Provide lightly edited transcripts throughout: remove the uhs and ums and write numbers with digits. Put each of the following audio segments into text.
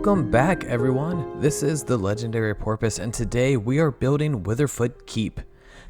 Welcome back, everyone. This is the Legendary Porpoise, and today we are building Witherfoot Keep.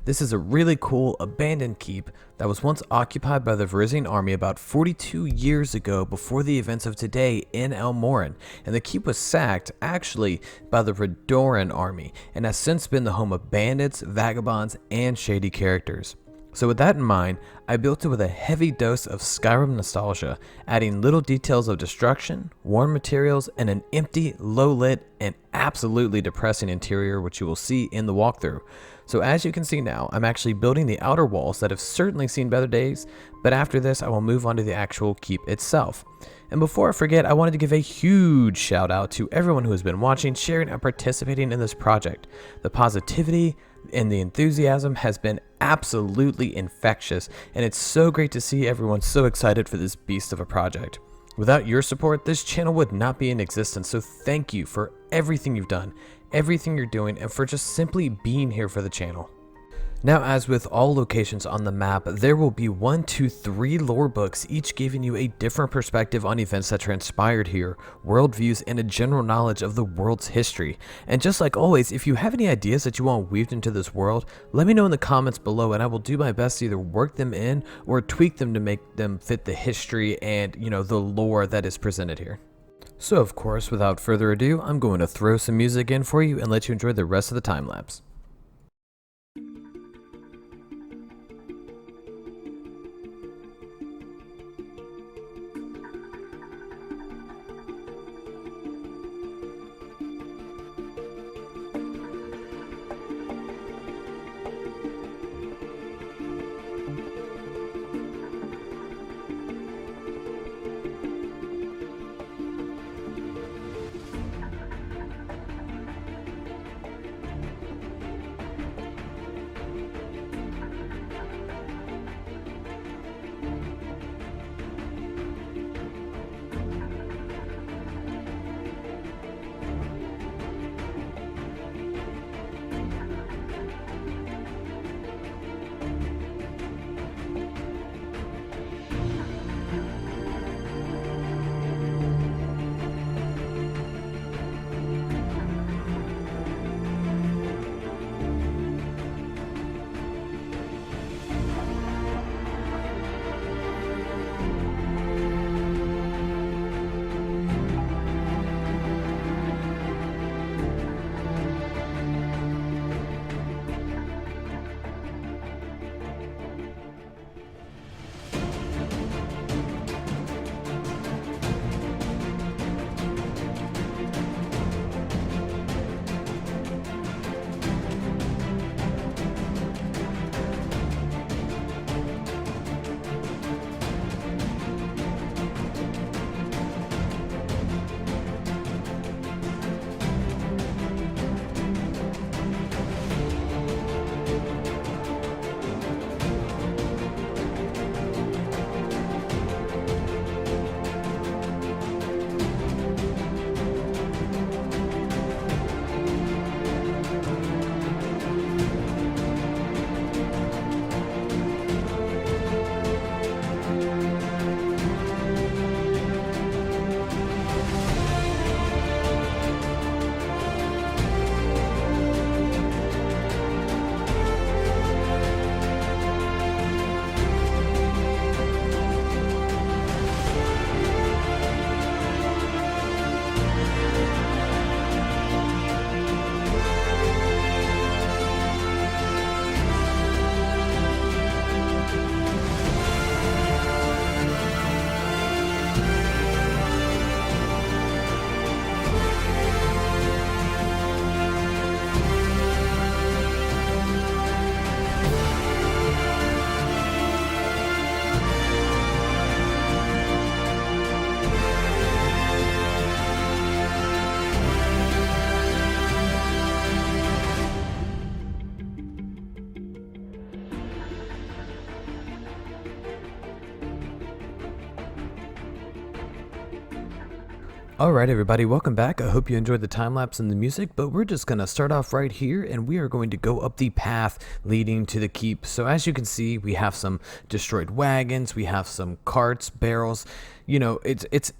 This is a really cool abandoned keep that was once occupied by the Vrisian army about 42 years ago before the events of today in Elmoran, and the keep was sacked actually by the Raedoran army and has since been the home of bandits, vagabonds, and shady characters. So with that in mind, I built it with a heavy dose of Skyrim nostalgia, adding little details of destruction, worn materials, and an empty, low-lit, and absolutely depressing interior, which you will see in the walkthrough. So as you can see now, I'm actually building the outer walls that have certainly seen better days, but after this I will move on to the actual keep itself. And before I forget, I wanted to give a huge shout out to everyone who has been watching, sharing, and participating in this project. The positivity and the enthusiasm has been absolutely infectious, and it's so great to see everyone so excited for this beast of a project. Without your support, this channel would not be in existence, so thank you for everything you've done, everything you're doing, and for just simply being here for the channel. Now, as with all locations on the map, there will be 1, 2, 3 lore books, each giving you a different perspective on events that transpired here, worldviews, and a general knowledge of the world's history. And just like always, if you have any ideas that you want weaved into this world, let me know in the comments below, and I will do my best to either work them in or tweak them to make them fit the history and, the lore that is presented here. So of course, without further ado, I'm going to throw some music in for you and let you enjoy the rest of the time lapse. Alright everybody, welcome back. I hope you enjoyed the time lapse and the music, but we're just going to start off right here and we are going to go up the path leading to the keep. So as you can see, we have some destroyed wagons, we have some carts, barrels. You know, it's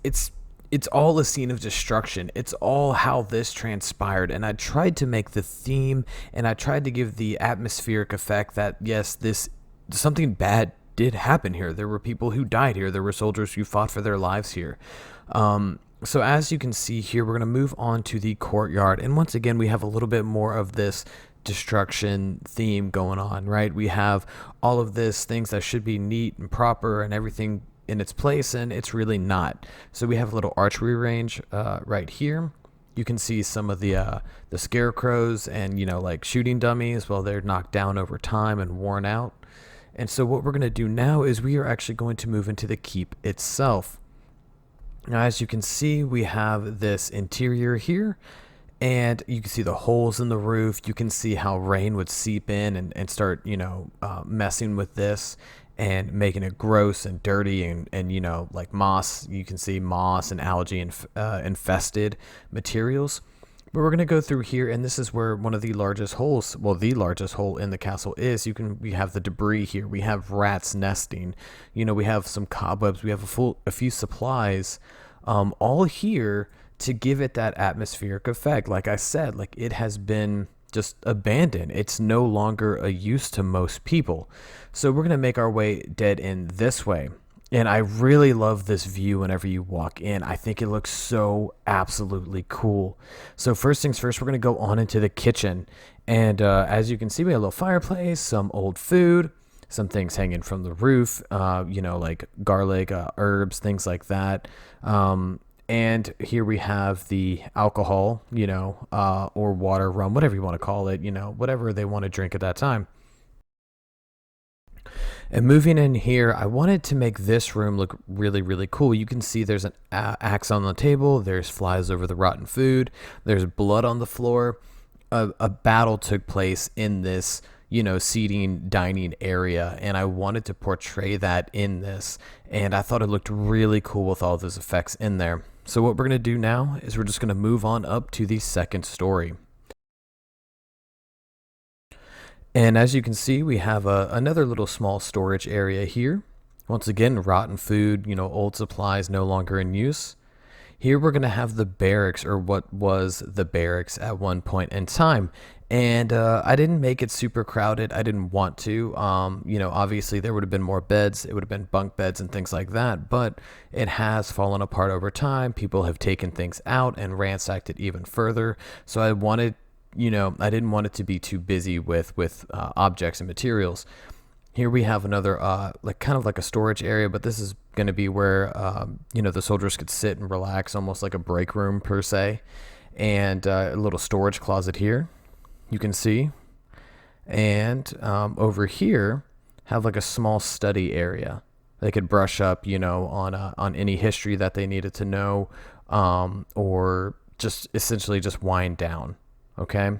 it's all a scene of destruction. It's all how this transpired. And I tried to make the theme, and I tried to give the atmospheric effect that, yes, this something bad did happen here. There were people who died here. There were soldiers who fought for their lives here. So as you can see here, we're going to move on to the courtyard. And once again, we have a little bit more of this destruction theme going on, right? We have all of this things that should be neat and proper and everything in its place, and it's really not. So we have a little archery range right here. You can see some of the scarecrows and, you know, like shooting dummies. Well, they're knocked down over time and worn out. And so what we're going to do now is we are actually going to move into the keep itself. Now, as you can see, we have this interior here, and you can see the holes in the roof. You can see how rain would seep in and start, you know, messing with this and making it gross and dirty and, you know, like moss. You can see moss and algae infested materials. But we're going to go through here, and this is where one of the largest holes, well, the largest hole in the castle is. We have the debris here. We have rats nesting. You know, we have some cobwebs. We have a few supplies, all here to give it that atmospheric effect. Like I said, like it has been just abandoned. It's no longer a use to most people. So we're going to make our way dead in this way. And I really love this view whenever you walk in. I think it looks so absolutely cool. So first things first, we're going to go on into the kitchen. And as you can see, we have a little fireplace, some old food, some things hanging from the roof, you know, like garlic, herbs, things like that. And here we have the alcohol, you know, or water, rum, whatever you want to call it, you know, whatever they want to drink at that time. And moving in here, I wanted to make this room look really, really cool. You can see there's an axe on the table. There's flies over the rotten food. There's blood on the floor. A battle took place in this, you know, seating, dining area. And I wanted to portray that in this. And I thought it looked really cool with all those effects in there. So what we're going to do now is we're just going to move on up to the second story. And as you can see, we have another little small storage area here. Once again, rotten food, you know, old supplies no longer in use. Here we're going to have the barracks, or what was the barracks at one point in time. And I didn't make it super crowded. I didn't want to. You know, obviously there would have been more beds. It would have been bunk beds and things like that. But it has fallen apart over time. People have taken things out and ransacked it even further. So I wanted, you know, I didn't want it to be too busy with objects and materials. Here we have another like kind of like a storage area, but this is going to be where you know, the soldiers could sit and relax, almost like a break room per se. And a little storage closet here, you can see. And over here have like a small study area. They could brush up, you know, on any history that they needed to know, or just essentially just wind down. Okay.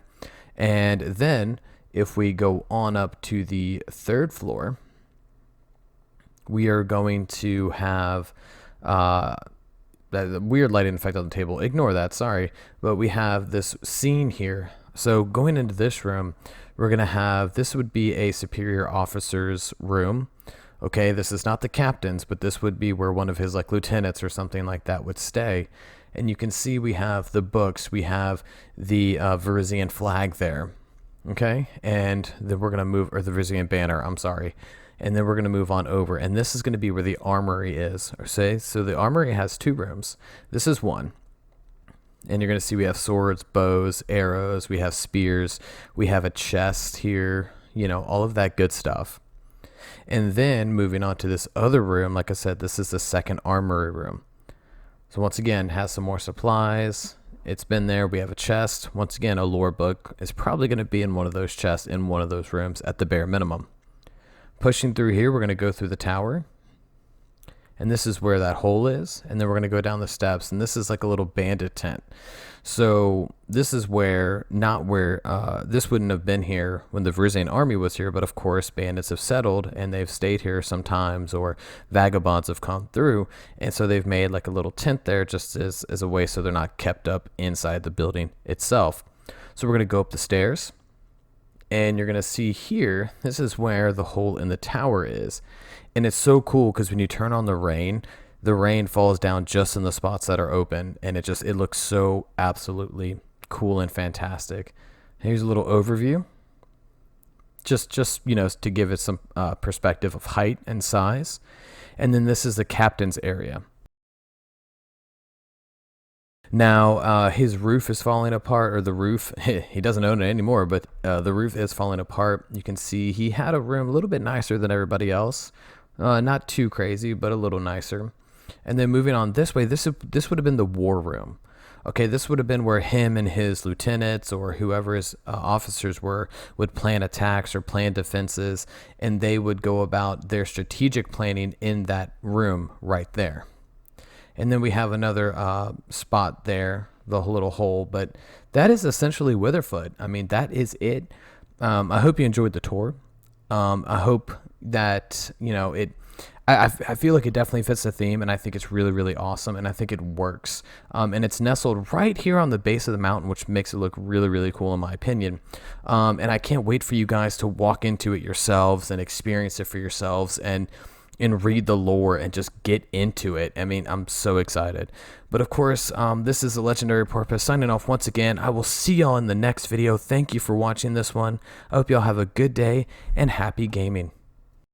And then if we go on up to the third floor, we are going to have the weird lighting effect on the table. Ignore that, sorry. But we have this scene here. So going into this room, we're going to have, this would be a superior officer's room. Okay, this is not the captain's, but this would be where one of his like lieutenants or something like that would stay. And you can see we have the books, we have the Vrisian flag there. Okay, and then we're going to move, or the Vrisian banner, I'm sorry. And then we're going to move on over. And this is going to be where the armory is. So the armory has two rooms. This is one. And you're going to see we have swords, bows, arrows, we have spears, we have a chest here, you know, all of that good stuff. And then moving on to this other room, like I said, this is the second armory room. So once again, has some more supplies. It's been there. We have a chest. Once again, a lore book is probably going to be in one of those chests in one of those rooms at the bare minimum. Pushing through here, we're going to go through the tower. And this is where that hole is. And then we're going to go down the steps. And this is like a little bandit tent. So this is where, not where, this wouldn't have been here when the Vrisian army was here. But of course, bandits have settled and they've stayed here sometimes, or vagabonds have come through. And so they've made like a little tent there just as a way so they're not kept up inside the building itself. So we're going to go up the stairs. And you're going to see here, this is where the hole in the tower is. And it's so cool because when you turn on the rain, the rain falls down just in the spots that are open, and it looks so absolutely cool and fantastic. Here's a little overview, just to give it some perspective of height and size. And then this is the captain's area. Now, his roof is falling apart, or the roof, he doesn't own it anymore, but the roof is falling apart. You can see he had a room a little bit nicer than everybody else. Not too crazy, but a little nicer. And then moving on this way, this would have been the war room. Okay, this would have been where him and his lieutenants or whoever his officers would plan attacks or plan defenses, and they would go about their strategic planning in that room right there. And then we have another spot there, the little hole, but that is essentially Witherfoot. I mean, that is it. I hope you enjoyed the tour. I hope that, I feel like it definitely fits the theme, and I think it's really, really awesome, and I think it works. And it's nestled right here on the base of the mountain, which makes it look really, really cool in my opinion. And I can't wait for you guys to walk into it yourselves and experience it for yourselves and read the lore and just get into it. I mean, I'm so excited. But of course, this is the Legendary Porpoise signing off once again. I will see y'all in the next video. Thank you for watching this one. I hope y'all have a good day and happy gaming.